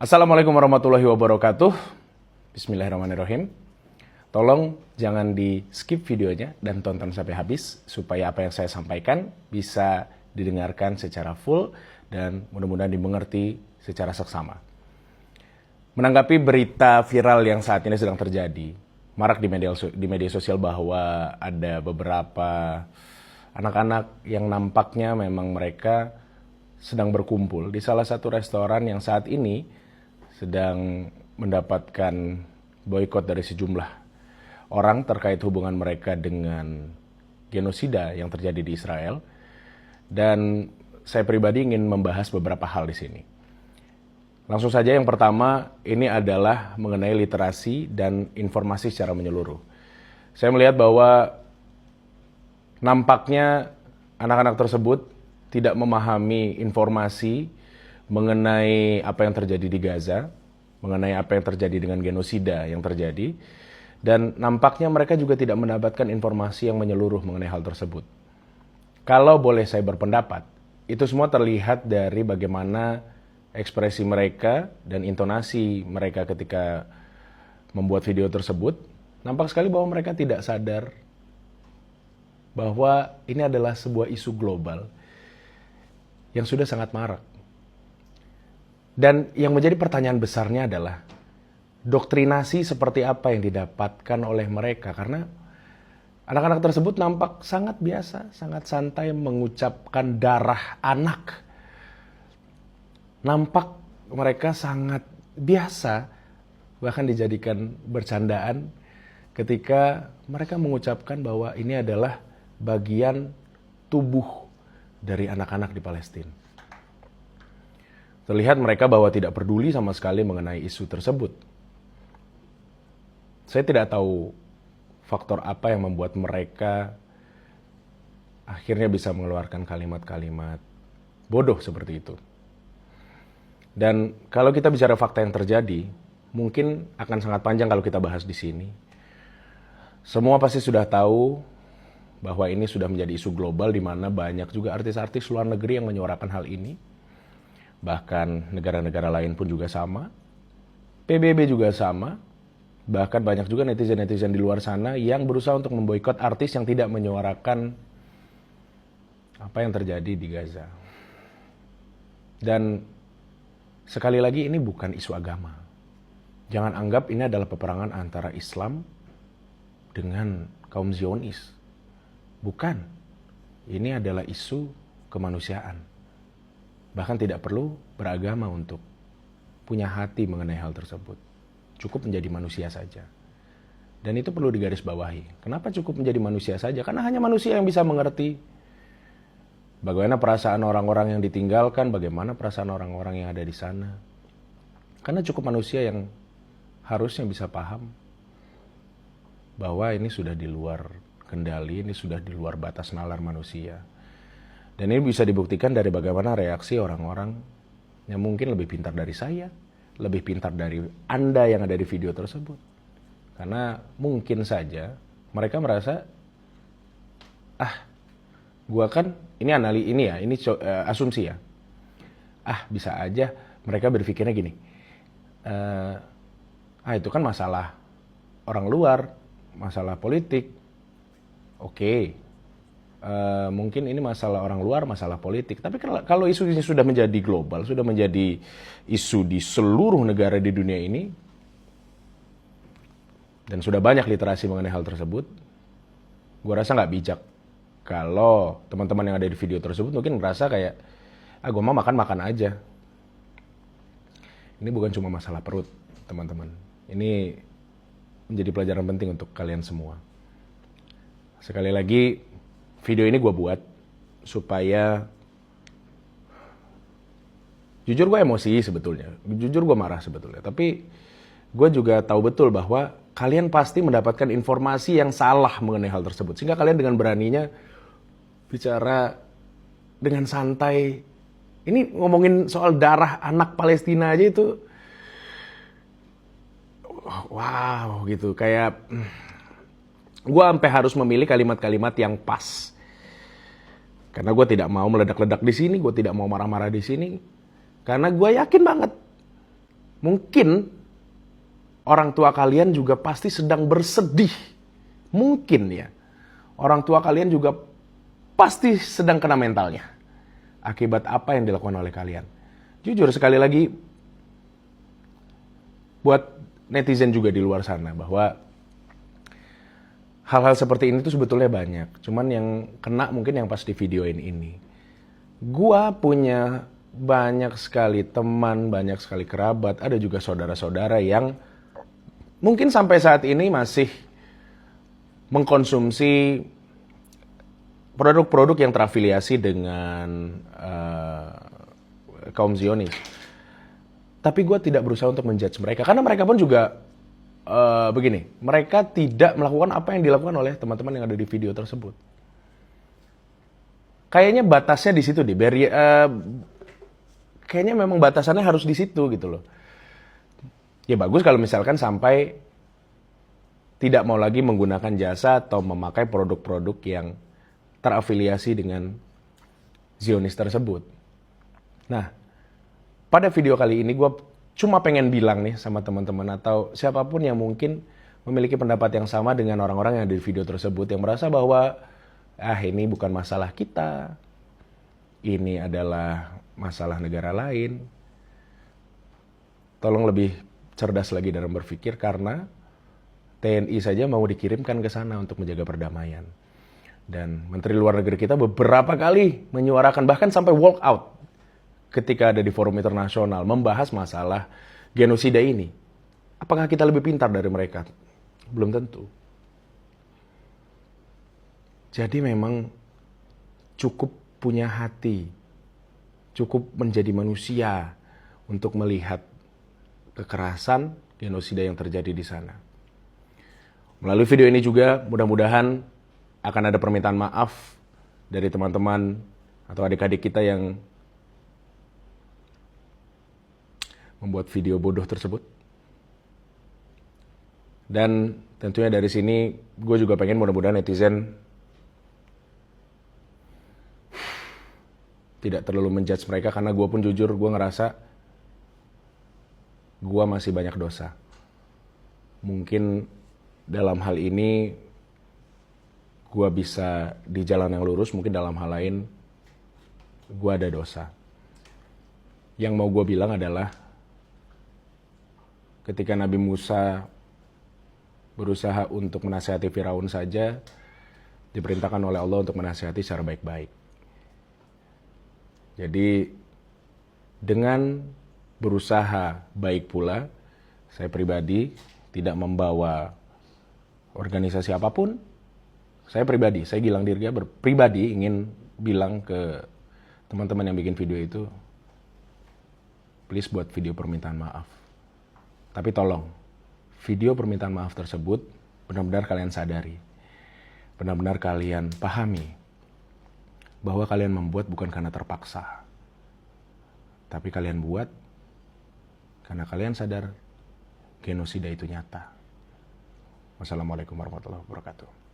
Assalamualaikum warahmatullahi wabarakatuh. Bismillahirrahmanirrahim. Tolong jangan di skip videonya dan tonton sampai habis supaya apa yang saya sampaikan bisa didengarkan secara full dan mudah-mudahan dimengerti secara seksama. Menanggapi berita viral yang saat ini sedang terjadi, marak di media sosial bahwa ada beberapa anak-anak yang nampaknya memang mereka sedang berkumpul di salah satu restoran yang saat ini sedang mendapatkan boikot dari sejumlah orang terkait hubungan mereka dengan genosida yang terjadi di Israel. Dan saya pribadi ingin membahas beberapa hal di sini. Langsung saja yang pertama, ini adalah mengenai literasi dan informasi secara menyeluruh. Saya melihat bahwa nampaknya anak-anak tersebut tidak memahami informasi mengenai apa yang terjadi di Gaza, mengenai apa yang terjadi dengan genosida yang terjadi, dan nampaknya mereka juga tidak mendapatkan informasi yang menyeluruh mengenai hal tersebut. Kalau boleh saya berpendapat, itu semua terlihat dari bagaimana ekspresi mereka dan intonasi mereka ketika membuat video tersebut. Nampak sekali bahwa mereka tidak sadar bahwa ini adalah sebuah isu global yang sudah sangat marak. Dan yang menjadi pertanyaan besarnya adalah doktrinasi seperti apa yang didapatkan oleh mereka, karena anak-anak tersebut nampak sangat biasa, sangat santai mengucapkan darah anak. Nampak mereka sangat biasa, bahkan dijadikan bercandaan ketika mereka mengucapkan bahwa ini adalah bagian tubuh dari anak-anak di Palestina. Terlihat mereka bahwa tidak peduli sama sekali mengenai isu tersebut. Saya tidak tahu faktor apa yang membuat mereka akhirnya bisa mengeluarkan kalimat-kalimat bodoh seperti itu. Dan kalau kita bicara fakta yang terjadi, mungkin akan sangat panjang kalau kita bahas di sini. Semua pasti sudah tahu bahwa ini sudah menjadi isu global di mana banyak juga artis-artis luar negeri yang menyuarakan hal ini. Bahkan negara-negara lain pun juga sama. PBB juga sama. Bahkan banyak juga netizen-netizen di luar sana yang berusaha untuk memboikot artis yang tidak menyuarakan apa yang terjadi di Gaza. Dan sekali lagi ini bukan isu agama. Jangan anggap ini adalah peperangan antara Islam dengan kaum Zionis. Bukan. Ini adalah isu kemanusiaan. Bahkan tidak perlu beragama untuk punya hati mengenai hal tersebut. Cukup menjadi manusia saja. Dan itu perlu digarisbawahi. Kenapa cukup menjadi manusia saja? Karena hanya manusia yang bisa mengerti bagaimana perasaan orang-orang yang ditinggalkan, bagaimana perasaan orang-orang yang ada di sana. Karena cukup manusia yang harusnya bisa paham bahwa ini sudah di luar kendali, ini sudah di luar batas nalar manusia. Dan ini bisa dibuktikan dari bagaimana reaksi orang-orang yang mungkin lebih pintar dari saya, lebih pintar dari Anda yang ada di video tersebut. Karena mungkin saja mereka merasa, gua kan, ini asumsi ya. Bisa aja mereka berpikirnya gini, itu kan masalah orang luar, masalah politik. Oke. Mungkin ini masalah orang luar, masalah politik. Tapi kalau isu ini sudah menjadi global, sudah menjadi isu di seluruh negara di dunia ini, dan sudah banyak literasi mengenai hal tersebut, gue rasa nggak bijak kalau teman-teman yang ada di video tersebut mungkin merasa kayak, gue mau makan aja. Ini bukan cuma masalah perut, teman-teman. Ini menjadi pelajaran penting untuk kalian semua. Sekali lagi, video ini gue buat supaya, jujur gue emosi sebetulnya, jujur gue marah sebetulnya, tapi gue juga tahu betul bahwa kalian pasti mendapatkan informasi yang salah mengenai hal tersebut, sehingga kalian dengan beraninya bicara dengan santai. Ini ngomongin soal darah anak Palestina aja itu, wow gitu, kayak gue sampai harus memilih kalimat-kalimat yang pas. Karena gue tidak mau meledak-ledak di sini, gue tidak mau marah-marah di sini. Karena gue yakin banget Mungkin orang tua kalian juga pasti sedang bersedih. Mungkin ya. Orang tua kalian juga pasti sedang kena mentalnya. Akibat apa yang dilakukan oleh kalian. Jujur sekali lagi, buat netizen juga di luar sana, bahwa hal-hal seperti ini tuh sebetulnya banyak. Cuman yang kena mungkin yang pas di videoin ini. Gua punya banyak sekali teman, banyak sekali kerabat, ada juga saudara-saudara yang mungkin sampai saat ini masih mengkonsumsi produk-produk yang terafiliasi dengan kaum Zionis. Tapi gue tidak berusaha untuk menjudge mereka, karena mereka pun juga begini, mereka tidak melakukan apa yang dilakukan oleh teman-teman yang ada di video tersebut. Kayaknya batasnya di situ deh, kayaknya memang batasannya harus di situ gitu loh. Ya bagus kalau misalkan sampai tidak mau lagi menggunakan jasa atau memakai produk-produk yang terafiliasi dengan Zionis tersebut. Nah, pada video kali ini gue cuma pengen bilang nih sama teman-teman atau siapapun yang mungkin memiliki pendapat yang sama dengan orang-orang yang ada di video tersebut, yang merasa bahwa ini bukan masalah kita, ini adalah masalah negara lain. Tolong lebih cerdas lagi dalam berpikir, karena TNI saja mau dikirimkan ke sana untuk menjaga perdamaian. Dan Menteri Luar Negeri kita beberapa kali menyuarakan, bahkan sampai walk out ketika ada di forum internasional membahas masalah genosida ini. Apakah kita lebih pintar dari mereka? Belum tentu. Jadi memang cukup punya hati, cukup menjadi manusia untuk melihat kekerasan genosida yang terjadi di sana. Melalui video ini juga mudah-mudahan akan ada permintaan maaf dari teman-teman atau adik-adik kita yang membuat video bodoh tersebut. Dan tentunya dari sini gue juga pengen mudah-mudahan netizen tidak terlalu menjudge mereka, karena gue pun jujur gue ngerasa gue masih banyak dosa. Mungkin dalam hal ini gue bisa di jalan yang lurus, mungkin dalam hal lain gue ada dosa. Yang mau gue bilang adalah ketika Nabi Musa berusaha untuk menasihati Firaun saja, diperintahkan oleh Allah untuk menasihati secara baik-baik. Jadi dengan berusaha baik pula, saya pribadi tidak membawa organisasi apapun. Saya pribadi, saya Gilang Dirga pribadi ingin bilang ke teman-teman yang bikin video itu, please buat video permintaan maaf. Tapi tolong, video permintaan maaf tersebut benar-benar kalian sadari, benar-benar kalian pahami bahwa kalian membuat bukan karena terpaksa, tapi kalian buat karena kalian sadar genosida itu nyata. Wassalamualaikum warahmatullahi wabarakatuh.